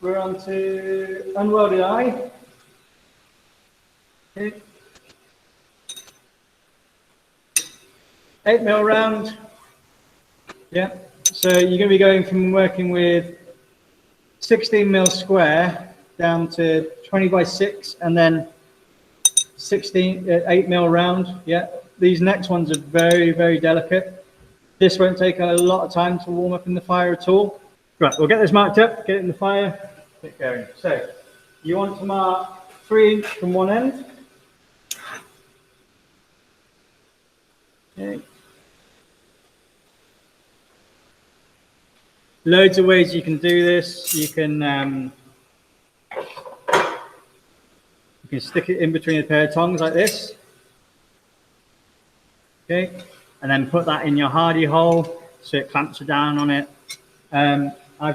we're on to Unwelded Eye. Okay. 8mm round. Yeah. So you're going to be going from working with 16mm square down to 20x6, and then 8mm round. Yeah. These next ones are very, very delicate. This won't take a lot of time to warm up in the fire at all. Right, we'll get this marked up, get it in the fire, get going. So you want to mark 3 inches from one end. Okay. Loads of ways you can do this. You can stick it in between a pair of tongs like this. Okay, and then put that in your hardy hole so it clamps down on it. I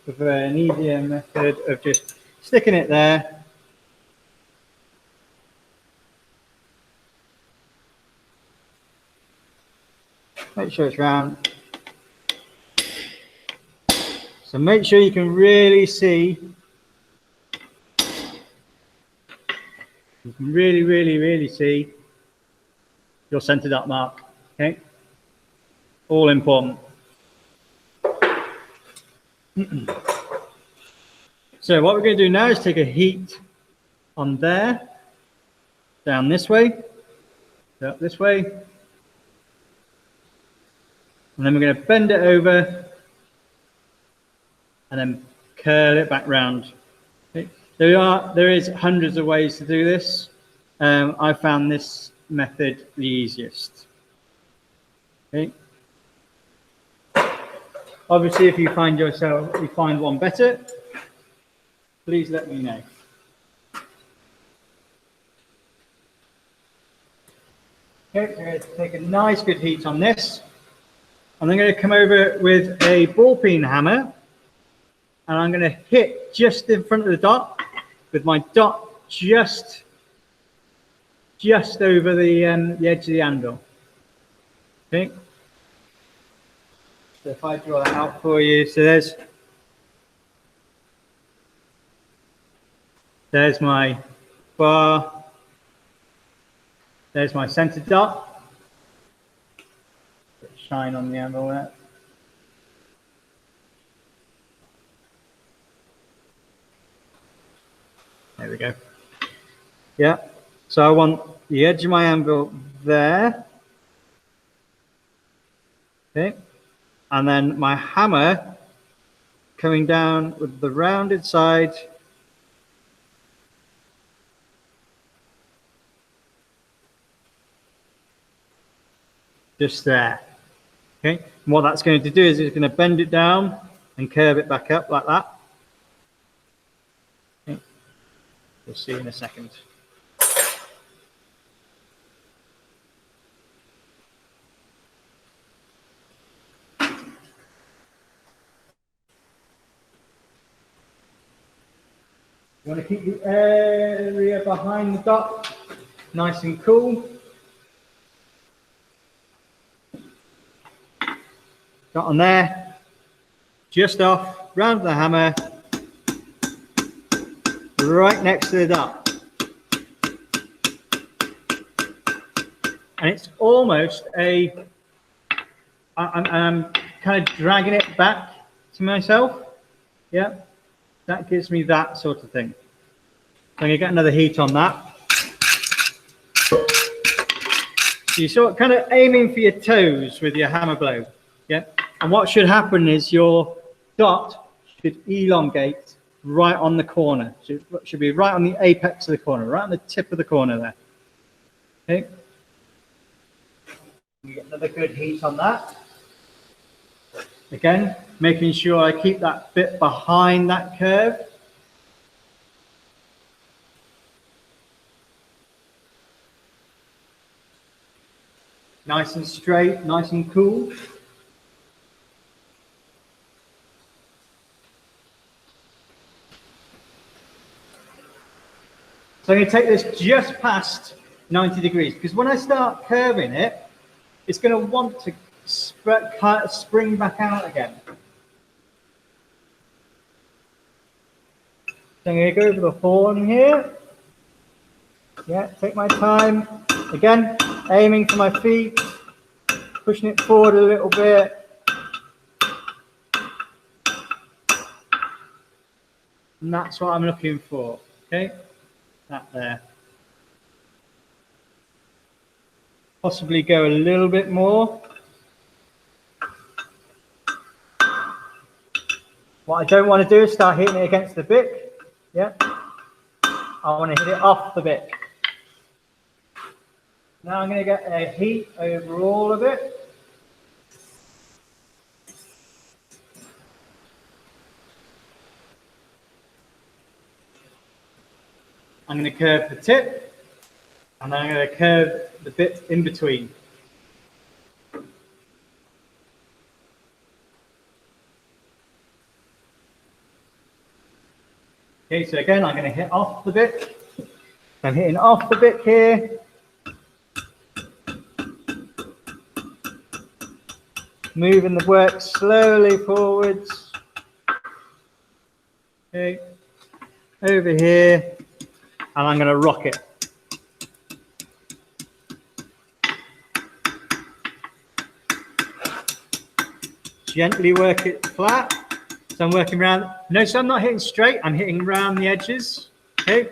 prefer an easier method of just sticking it there. Make sure it's round. So make sure you can really see. You can really see your centered up mark. Okay, all important. So what we're going to do now is take a heat on there, down this way, up this way, and then we're going to bend it over and then curl it back round. Okay. There is hundreds of ways to do this. I found this method the easiest. Okay. Obviously, if you find one better, please let me know. Okay, so I'm going to take a nice good heat on this. And I'm going to come over with a ball peen hammer, and I'm going to hit just in front of the dot with my dot just over the edge of the anvil. Okay. So if I draw that out for you, so there's my bar, there's my center dot. Shine on the anvil there. There we go. Yeah, so I want the edge of my anvil there. Okay. And then my hammer coming down with the rounded side just there. Okay, and what that's going to do is it's going to bend it down and curve it back up like that. Okay. We'll see in a second. You want to keep the area behind the dot nice and cool. Dot on there, just off, round the hammer, right next to the dot. And it's almost I'm kind of dragging it back to myself. Yeah. That gives me that sort of thing. So I'm going to get another heat on that. So you're sort of kind of aiming for your toes with your hammer blow. Yeah. And what should happen is your dot should elongate right on the corner. So it should be right on the apex of the corner, right on the tip of the corner there. Okay. You get another good heat on that. Again, making sure I keep that bit behind that curve. Nice and straight, nice and cool. So I'm going to take this just past 90 degrees, because when I start curving it, it's going to want to spring back out again. So I'm going to go over the horn here. Yeah, take my time. Again, aiming for my feet, pushing it forward a little bit. And that's what I'm looking for, okay? That there. Possibly go a little bit more. What I don't want to do is start hitting it against the bick. Yeah. I want to hit it off the bick. Now I'm going to get a heat over all of it. I'm going to curve the tip, and then I'm going to curve the bit in between. Okay, so again, I'm going to hit off the bit. I'm hitting off the bit here. Moving the work slowly forwards. Okay, over here, and I'm going to rock it. Gently work it flat. So I'm working around. Notice I'm not hitting straight, I'm hitting around the edges. Okay.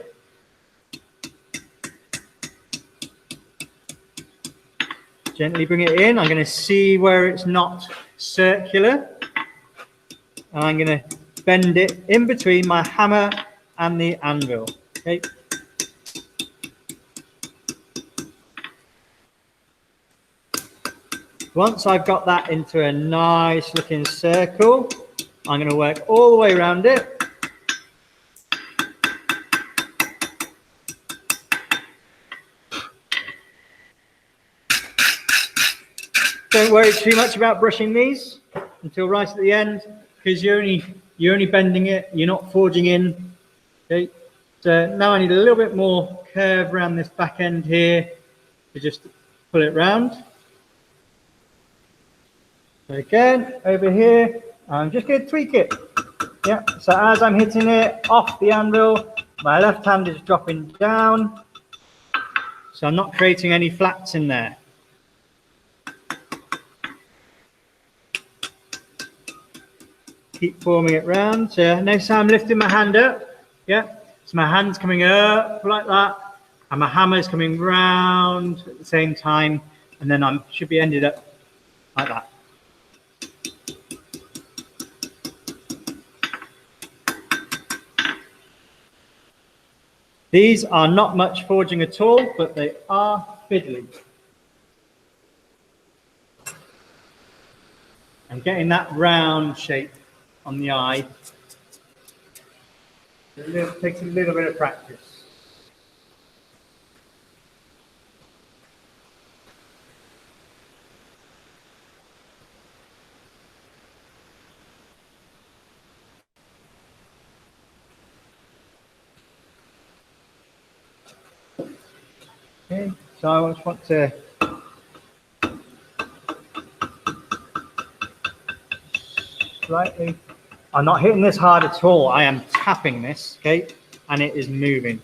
Gently bring it in. I'm going to see where it's not circular. And I'm going to bend it in between my hammer and the anvil. Okay. Once I've got that into a nice looking circle, I'm going to work all the way around it. Don't worry too much about brushing these until right at the end, because you're only bending it, you're not forging in. Okay. So now I need a little bit more curve around this back end here to just pull it round. So again, over here, I'm just going to tweak it. Yeah, so as I'm hitting it off the anvil, my left hand is dropping down. So I'm not creating any flats in there. Keep forming it round. So notice how I'm lifting my hand up. Yeah, so my hand's coming up like that, and my hammer's coming round at the same time, and then I should be ended up like that. These are not much forging at all, but they are fiddly. And getting that round shape on the eye takes a little bit of practice. Okay, so I just want to slightly, I'm not hitting this hard at all, I am tapping this, okay, and it is moving.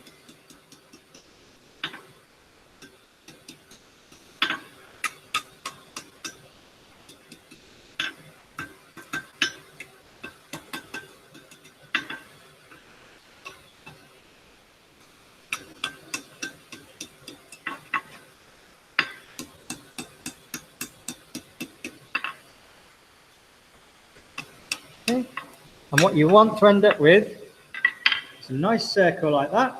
Okay. And what you want to end up with is a nice circle like that.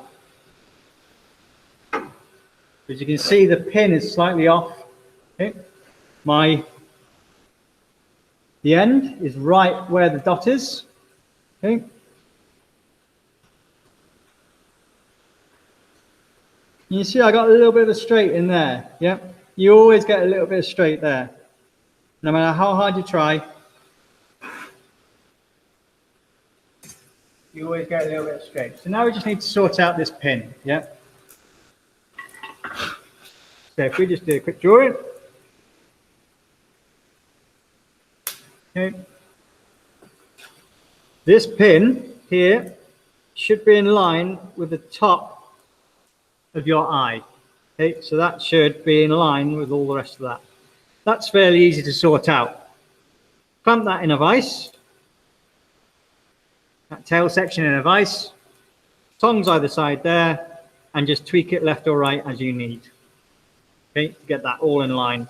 As you can see, the pin is slightly off. Okay. The end is right where the dot is. Okay. You see I got a little bit of a straight in there. Yeah. You always get a little bit of straight there. No matter how hard you try, you always get a little bit straight. So now we just need to sort out this pin. Yeah. So if we just do a quick drawing. Okay. This pin here should be in line with the top of your eye. Okay, so that should be in line with all the rest of that. That's fairly easy to sort out. Clamp that in a vise, that tail section in a vise, tongs either side there, and just tweak it left or right as you need. Okay, to get that all in line.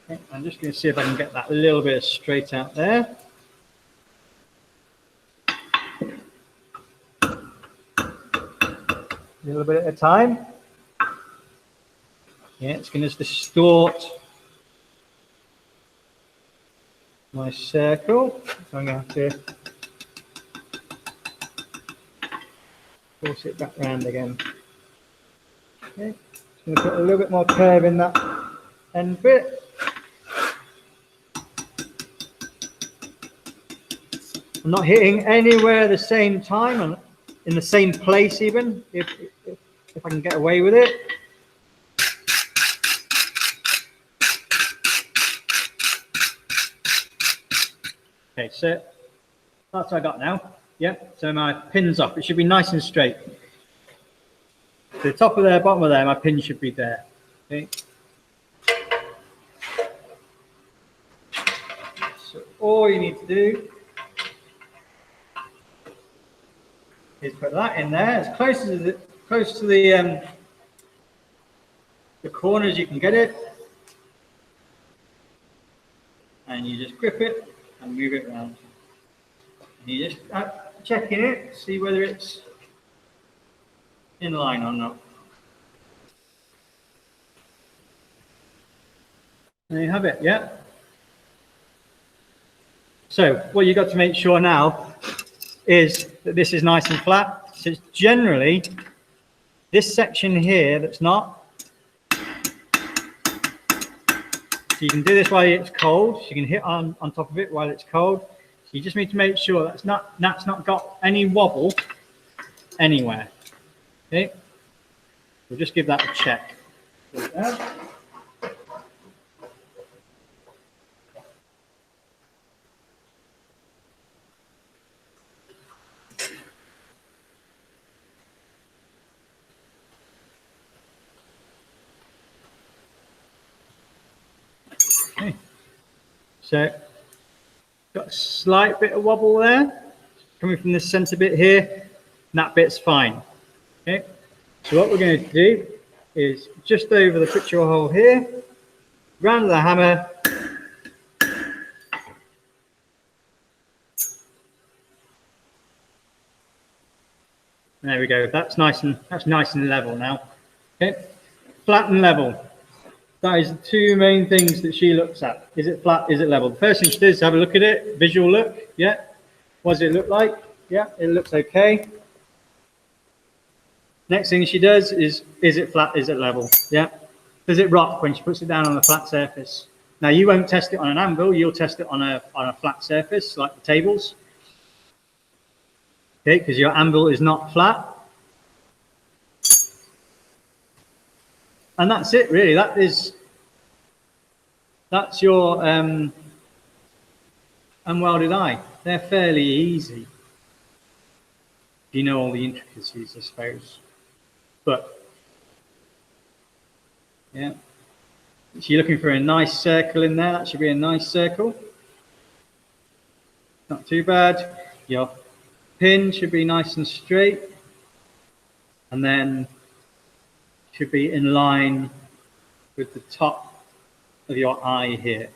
Okay, I'm just going to see if I can get that a little bit straight out there. A little bit at a time. Yeah, it's going to distort my circle. So I'm going to have to force it back round again. Okay, just going to put a little bit more curve in that end bit. I'm not hitting anywhere at the same time and in the same place even, if I can get away with it. Okay, so that's what I got now. Yeah, so my pin's off. It should be nice and straight. The top of there, bottom of there, my pin should be there. Okay. So all you need to do is put that in there as close to the corner as you can get it, and you just grip it and move it around. And you just checking it, see whether it's in line or not. There you have it. Yeah. So what you've got to make sure now is that this is nice and flat. So it's generally this section here that's not. So you can do this while it's cold. So you can hit on top of it while it's cold. So you just need to make sure that's not got any wobble anywhere. Okay. We'll just give that a check. Okay. So got a slight bit of wobble there coming from this center bit here, and that bit's fine. Okay. So what we're going to do is just over the picture hole here, round the hammer, there we go. That's nice and level now. Okay, flat and level. That is the two main things that she looks at. Is it flat? Is it level? The first thing she does is have a look at it, visual look. Yeah. What does it look like? Yeah, it looks okay. Next thing she does is it flat? Is it level? Yeah. Does it rock when she puts it down on a flat surface? Now you won't test it on an anvil. You'll test it on a flat surface like the tables. Okay, because your anvil is not flat. And that's it, really. That's your unwelded eye. They're fairly easy. You know all the intricacies, I suppose. But yeah, so you're looking for a nice circle in there. That should be a nice circle. Not too bad. Your pin should be nice and straight, and then should be in line with the top of your eye here.